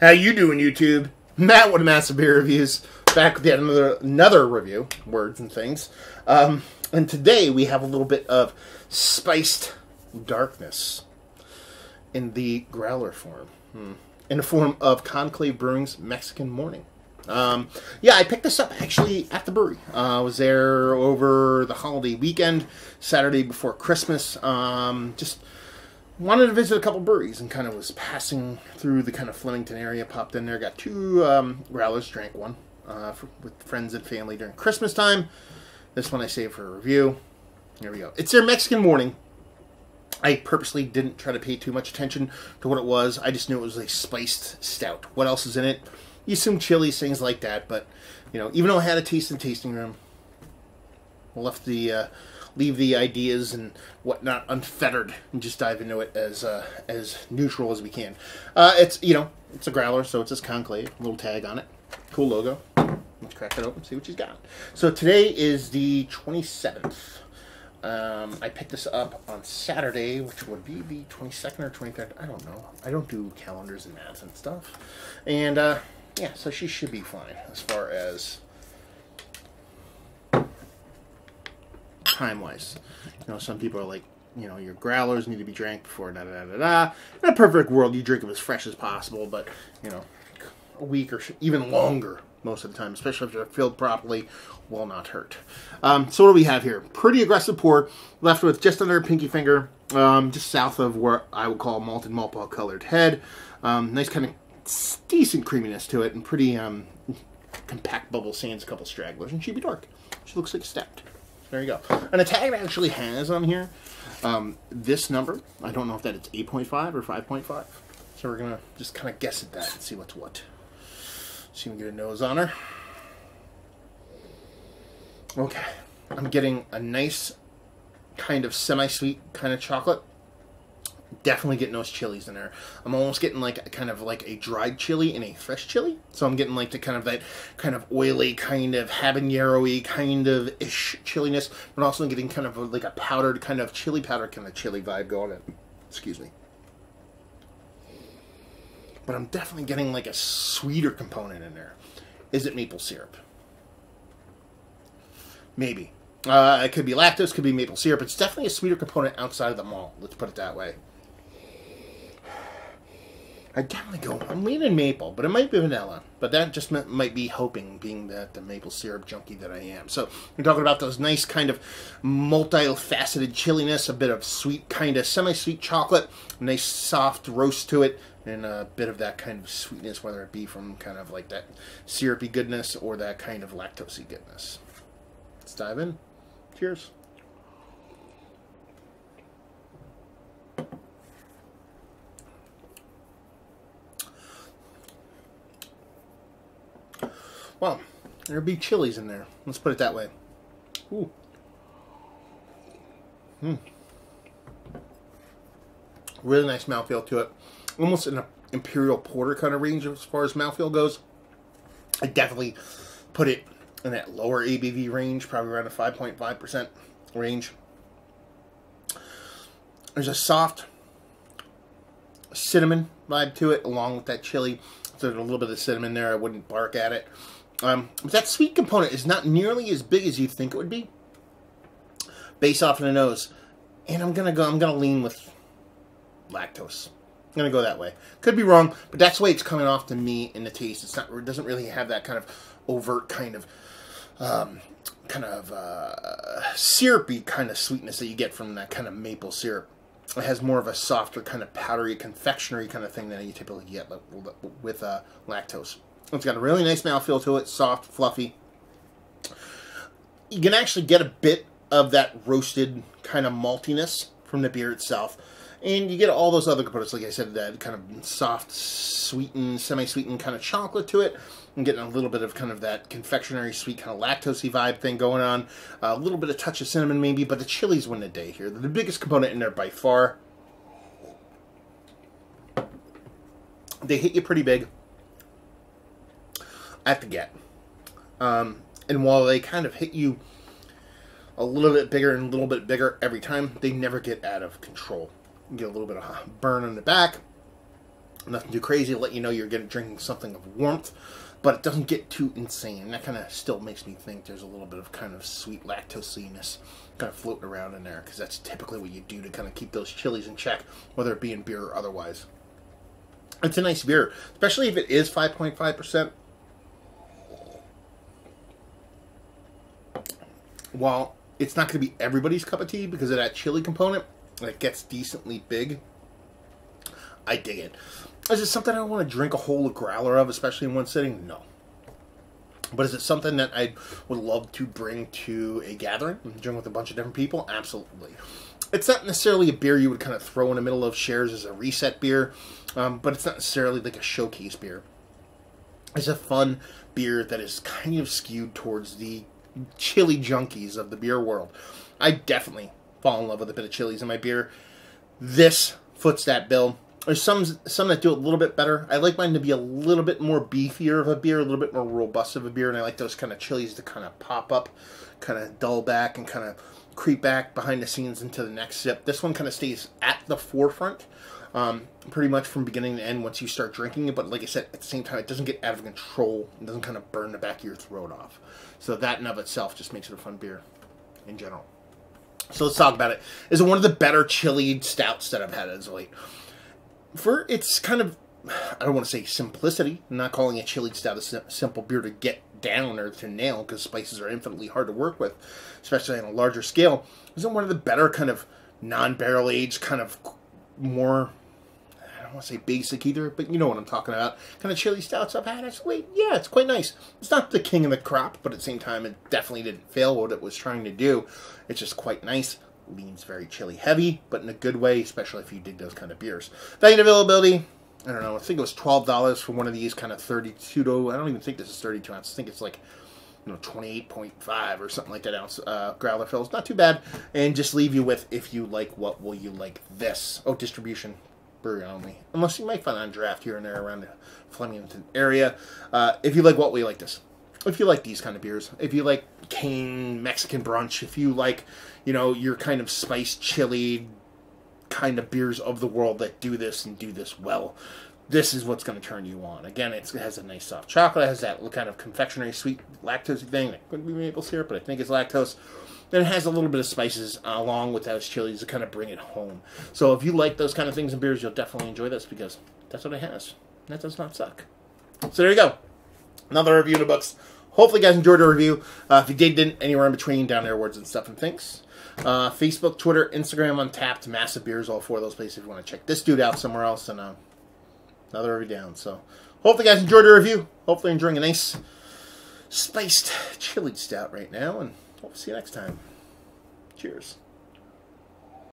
How you doing, YouTube? Matt with Massive Beer Reviews, back with yet another review, words and things. And today we have a little bit of spiced darkness in the growler form, in the form of Conclave Brewing's Mexican Morning. Yeah, I picked this up actually at the brewery. I was there over the holiday weekend, Saturday before Christmas. Just wanted to visit a couple breweries and kind of was passing through the kind of Flemington area, popped in there, got two growlers, drank one with friends and family during Christmas time. This one I saved for a review. Here we go. It's their Mexican Morning. I purposely didn't try to pay too much attention to what it was. I just knew it was a spiced stout. What else is in it? You assume chilies, things like that, but, you know, even though I had a taste in the tasting room, leave the ideas and whatnot unfettered and just dive into it as neutral as we can. It's, you know, it's a growler, so it says Conclave, little tag on it, cool logo. Let's crack it open, see what she's got. So today is the 27th. I picked this up on Saturday, which would be the 22nd or 23rd. I don't know. I don't do calendars and maths and stuff. And, yeah, so she should be fine as far as time-wise. You know, some people are like, you know, your growlers need to be drank before da-da-da-da-da. In a perfect world, you drink them as fresh as possible, but, you know, a week or even longer most of the time, especially if they're filled properly, will not hurt. So what do we have here? Pretty aggressive pour, left with just under a pinky finger, just south of where I would call malted malt ball colored head. Nice kind of decent creaminess to it, and pretty compact bubble sands, a couple stragglers, and she'd be dark. She looks like a stout. There you go. And the tag actually has on here this number. I don't know if that is 8.5 or 5.5. So we're going to just kind of guess at that and see what's what. See if we can get a nose on her. Okay. I'm getting a nice kind of semi-sweet kind of chocolate. Definitely getting those chilies in there. I'm almost getting like kind of like a dried chili and a fresh chili. So I'm getting like the kind of that kind of oily, kind of habanero-y kind of ish chiliness, but also getting kind of like a powdered kind of chili powder kind of chili vibe going in. Excuse me. But I'm definitely getting like a sweeter component in there. Is it maple syrup? Maybe. It could be lactose, could be maple syrup. It's definitely a sweeter component outside of the malt. Let's put it that way. I definitely go, I'm leaning maple, but it might be vanilla. But that just might be hoping, being that the maple syrup junkie that I am. So we're talking about those nice kind of multifaceted chilliness, a bit of sweet kind of semi-sweet chocolate, a nice soft roast to it, and a bit of that kind of sweetness, whether it be from kind of like that syrupy goodness or that kind of lactosey goodness. Let's dive in. Cheers. Well, there'd be chilies in there. Let's put it that way. Ooh. Really nice mouthfeel to it. Almost an imperial porter kind of range as far as mouthfeel goes. I definitely put it in that lower ABV range, probably around a 5.5% range. There's a soft cinnamon vibe to it, along with that chili. So there's a little bit of cinnamon there. I wouldn't bark at it. But that sweet component is not nearly as big as you think it would be, based off of the nose. And I'm gonna lean with lactose. I'm gonna go that way. Could be wrong, but that's the way it's coming off to me in the taste. It doesn't really have that kind of overt kind of syrupy kind of sweetness that you get from that kind of maple syrup. It has more of a softer kind of powdery confectionery kind of thing than you typically get with lactose. It's got a really nice mouthfeel to it, soft, fluffy. You can actually get a bit of that roasted kind of maltiness from the beer itself. And you get all those other components, like I said, that kind of soft, sweetened, semi-sweetened kind of chocolate to it. I'm getting a little bit of kind of that confectionery, sweet kind of lactosey vibe thing going on. A little bit of touch of cinnamon maybe, but the chilies win the day here. They're the biggest component in there by far. They hit you pretty big at the get. And while they kind of hit you a little bit bigger and a little bit bigger every time, they never get out of control. You get a little bit of burn on the back, Nothing too crazy to let you know you're drinking something of warmth, but it doesn't get too insane. That kind of still makes me think there's a little bit of kind of sweet lactosiness kind of floating around in there, because that's typically what you do to kind of keep those chilies in check, whether it be in beer or otherwise. It's a nice beer, especially if it is 5.5%. While it's not going to be everybody's cup of tea because of that chili component, it gets decently big. I dig it. Is it something I want to drink a whole growler of, especially in one sitting? No. But is it something that I would love to bring to a gathering and drink with a bunch of different people? Absolutely. It's not necessarily a beer you would kind of throw in the middle of shares as a reset beer, but it's not necessarily like a showcase beer. It's a fun beer that is kind of skewed towards the chili junkies of the beer world. I definitely fall in love with a bit of chilies in my beer. This foots that bill. There's some that do it a little bit better. I like mine to be a little bit more beefier of a beer, a little bit more robust of a beer, and I like those kind of chilies to kind of pop up, kind of dull back, and kind of creep back behind the scenes into the next sip. This one kind of stays at the forefront, pretty much from beginning to end once you start drinking it, but like I said, at the same time, it doesn't get out of control. It doesn't kind of burn the back of your throat off. So that in of itself just makes it a fun beer in general. So let's talk about it. Is it one of the better chilied stouts that I've had as of late? For its kind of, I don't want to say simplicity, I'm not calling a chili stout a simple beer to get down or to nail, because spices are infinitely hard to work with, especially on a larger scale. Isn't one of the better kind of non-barrel aged, kind of more, I don't want to say basic either, but you know what I'm talking about, kind of chili stouts I've had? Actually, yeah, it's quite nice. It's not the king of the crop, but at the same time, it definitely didn't fail what it was trying to do. It's just quite nice. Leans very chili heavy, but in a good way, especially if you dig those kind of beers. Value and availability, I don't know, I think it was $12 for one of these kind of 32 to, I don't even think this is 32 ounces, I think it's like, 28.5 or something like that ounce growler fills. Not too bad. And just leave you with, if you like what, will you like this? Oh, distribution, brewery only. Unless you might find on draft here and there around the Flemington area. If you like what, will you like this? If you like these kind of beers, if you like cane Mexican brunch, if you like, your kind of spiced chili kind of beers of the world that do this and do this well, this is what's going to turn you on. Again, it has a nice soft chocolate, it has that kind of confectionery sweet lactose thing that could be maple syrup, but I think it's lactose. Then it has a little bit of spices along with those chilies to kind of bring it home. So if you like those kind of things in beers, you'll definitely enjoy this, because that's what it has. That does not suck. So there you go. Another review in the books. Hopefully you guys enjoyed the review. If you didn't, anywhere in between, down there, words and stuff and things. Facebook, Twitter, Instagram, Untapped, Massive Beers, all four of those places if you want to check this dude out somewhere else. And another review down. So hopefully you guys enjoyed the review. Hopefully you're enjoying a nice spiced chili stout right now. And we'll see you next time. Cheers.